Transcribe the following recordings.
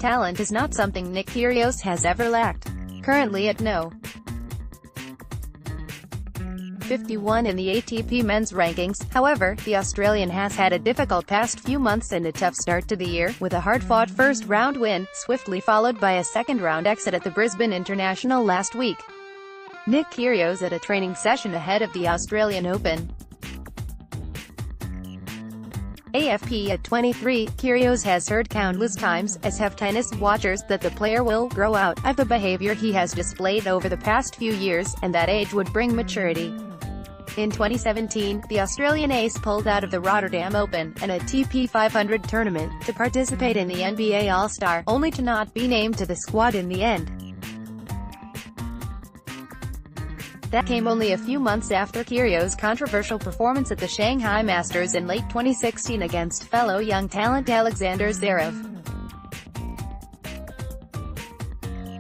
talent is not something Nick Kyrgios has ever lacked. Currently at no. 51 in the ATP Men's rankings, however, the Australian has had a difficult past few months and a tough start to the year, with a hard-fought first-round win, swiftly followed by a second-round exit at the Brisbane International last week. Nick Kyrgios at a training session ahead of the Australian Open. AFP at 23, Kyrgios has heard countless times, as have tennis watchers, that the player will grow out of the behaviour he has displayed over the past few years, and that age would bring maturity. In 2017, the Australian ace pulled out of the Rotterdam Open, an ATP 500 tournament, to participate in the NBA All-Star, only to not be named to the squad in the end. That came only a few months after Kyrgios' controversial performance at the Shanghai Masters in late 2016 against fellow young talent Alexander Zverev.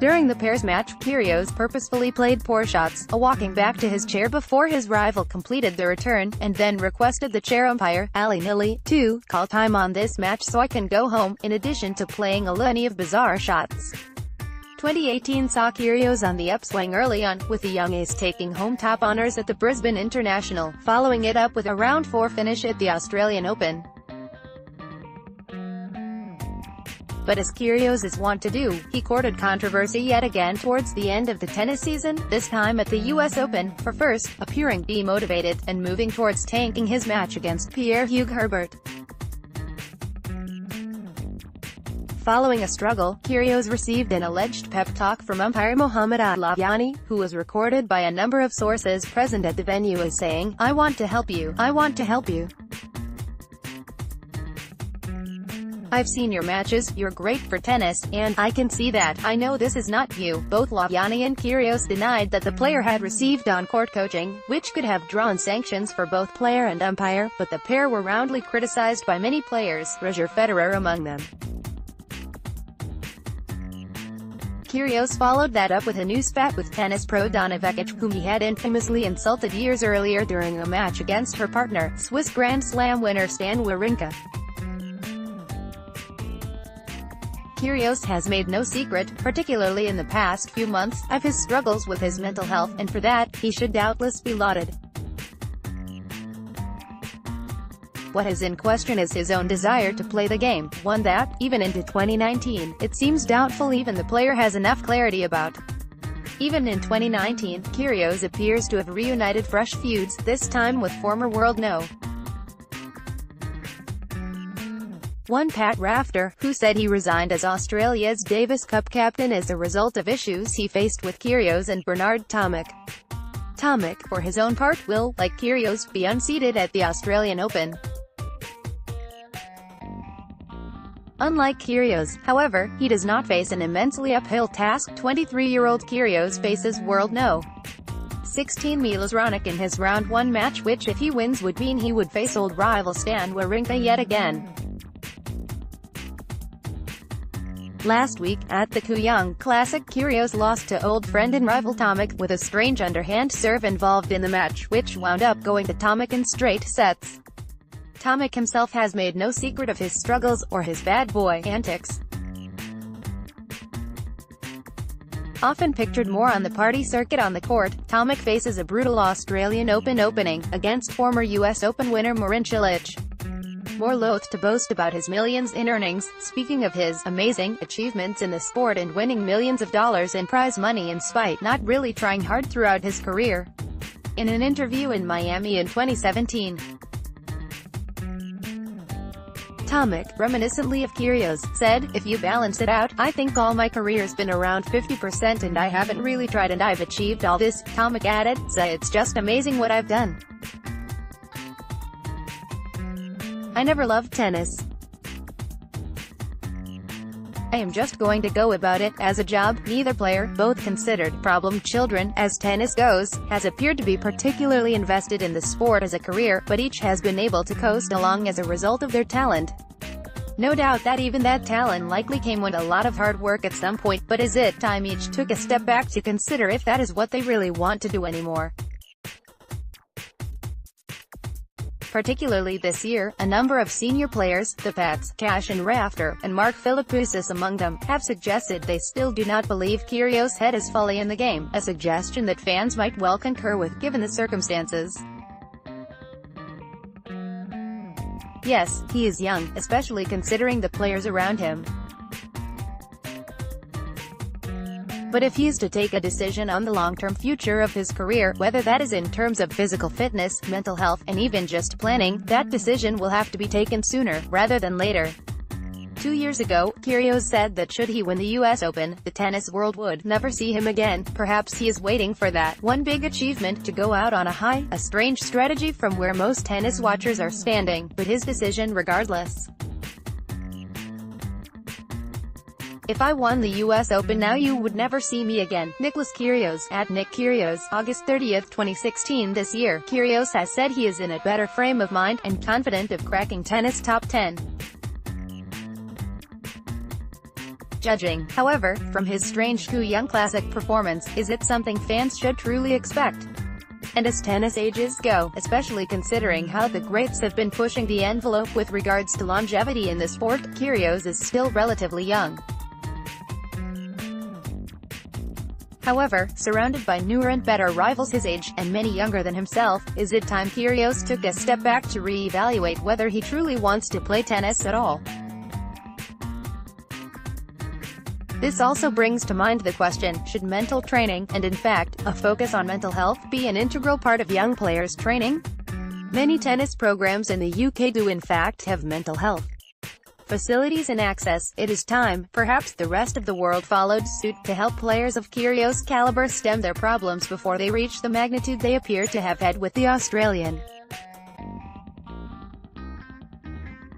During the pairs match, Kyrgios purposefully played poor shots, walking back to his chair before his rival completed the return, and then requested the chair umpire, Ali Nili, to call time on this match so I can go home, in addition to playing a litany of bizarre shots. 2018 saw Kyrgios on the upswing early on, with the young ace taking home top honours at the Brisbane International, following it up with a round 4 finish at the Australian Open. But as Kyrgios is wont to do, he courted controversy yet again towards the end of the tennis season, this time at the US Open, for first appearing demotivated, and moving towards tanking his match against Pierre-Hugues. Following a struggle, Kyrgios received an alleged pep talk from umpire Mohammad Al-Lavyani, who was recorded by a number of sources present at the venue as saying, "I want to help you, I want to help you. I've seen your matches, you're great for tennis, and I can see that. I know this is not you." Both Lavyani and Kyrgios denied that the player had received on-court coaching, which could have drawn sanctions for both player and umpire, but the pair were roundly criticized by many players, Roger Federer among them. Kyrgios followed that up with a new spat with tennis pro Donna Vekic, whom he had infamously insulted years earlier during a match against her partner, Swiss Grand Slam winner Stan Wawrinka. Kyrgios has made no secret, particularly in the past few months, of his struggles with his mental health, and for that, he should doubtless be lauded. What is in question is his own desire to play the game, one that, even into 2019, it seems doubtful even the player has enough clarity about. Even in 2019, Kyrgios appears to have reunited fresh feuds, this time with former world no. 1 Pat Rafter, who said he resigned as Australia's Davis Cup captain as a result of issues he faced with Kyrgios and Bernard Tomic. Tomic, for his own part, will, like Kyrgios, be unseated at the Australian Open. Unlike Kyrgios, however, he does not face an immensely uphill task. 23-year-old Kyrgios faces world no. 16 Milos Raonic in his round 1 match, which if he wins would mean he would face old rival Stan Wawrinka yet again. Last week, at the Kooyong Classic, Kyrgios lost to old friend and rival Tomic, with a strange underhand serve involved in the match, which wound up going to Tomic in straight sets. Tomic himself has made no secret of his struggles, or his bad boy antics. Often pictured more on the party circuit on the court, Tomic faces a brutal Australian Open opening, against former US Open winner Marin Cilic. More loath to boast about his millions in earnings, speaking of his amazing achievements in the sport and winning millions of dollars in prize money in spite not really trying hard throughout his career. In an interview in Miami in 2017, Tomic, reminiscently of Kyrgios, said, "If you balance it out, I think all my career's been around 50% and I haven't really tried and I've achieved all this." Tomic added, "So it's just amazing what I've done. I never loved tennis. I am just going to go about it as a job." Neither player, both considered problem children, as tennis goes, has appeared to be particularly invested in the sport as a career, but each has been able to coast along as a result of their talent. No doubt that even that talent likely came with a lot of hard work at some point, but is it time each took a step back to consider if that is what they really want to do anymore? Particularly this year, a number of senior players, the Pats, Cash and Rafter, and Mark Philippoussis among them, have suggested they still do not believe Kyrgios' head is fully in the game, a suggestion that fans might well concur with, given the circumstances. Yes, he is young, especially considering the players around him. But if he's to take a decision on the long-term future of his career, whether that is in terms of physical fitness, mental health, and even just planning, that decision will have to be taken sooner, rather than later. 2 years ago, Kyrgios said that should he win the US Open, the tennis world would never see him again. Perhaps he is waiting for that one big achievement to go out on a high, a strange strategy from where most tennis watchers are standing, but his decision regardless. If I won the US Open now you would never see me again. Nick Kyrgios, at Nick Kyrgios, August 30, 2016. This year, Kyrgios has said he is in a better frame of mind, and confident of cracking tennis top 10. Judging, however, from his strange Young Classic performance, is it something fans should truly expect? And as tennis ages go, especially considering how the greats have been pushing the envelope with regards to longevity in the sport, Kyrgios is still relatively young. However, surrounded by newer and better rivals his age, and many younger than himself, is it time Kyrgios took a step back to re-evaluate whether he truly wants to play tennis at all? This also brings to mind the question, should mental training, and in fact, a focus on mental health, be an integral part of young players' training? Many tennis programs in the UK do in fact have mental health facilities and access. It is time, perhaps the rest of the world followed suit, to help players of Kyrgios' caliber stem their problems before they reach the magnitude they appear to have had with the Australian.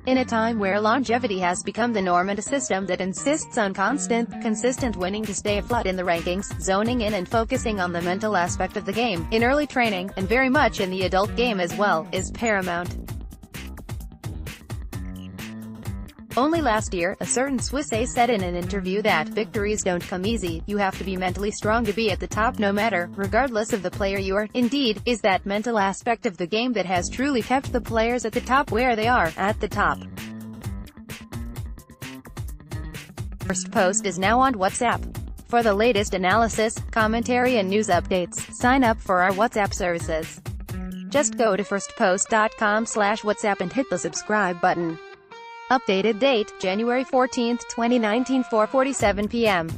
In a time where longevity has become the norm and a system that insists on consistent winning to stay afloat in the rankings, zoning in and focusing on the mental aspect of the game, in early training, and very much in the adult game as well, is paramount. Only last year, a certain Swiss ace said in an interview that victories don't come easy, you have to be mentally strong to be at the top no matter, regardless of the player you are. Indeed, is that mental aspect of the game that has truly kept the players at the top where they are, at the top. First Post is now on WhatsApp. For the latest analysis, commentary and news updates, sign up for our WhatsApp services. Just go to firstpost.com/WhatsApp and hit the subscribe button. Updated date, January 14, 2019, 4:47 p.m.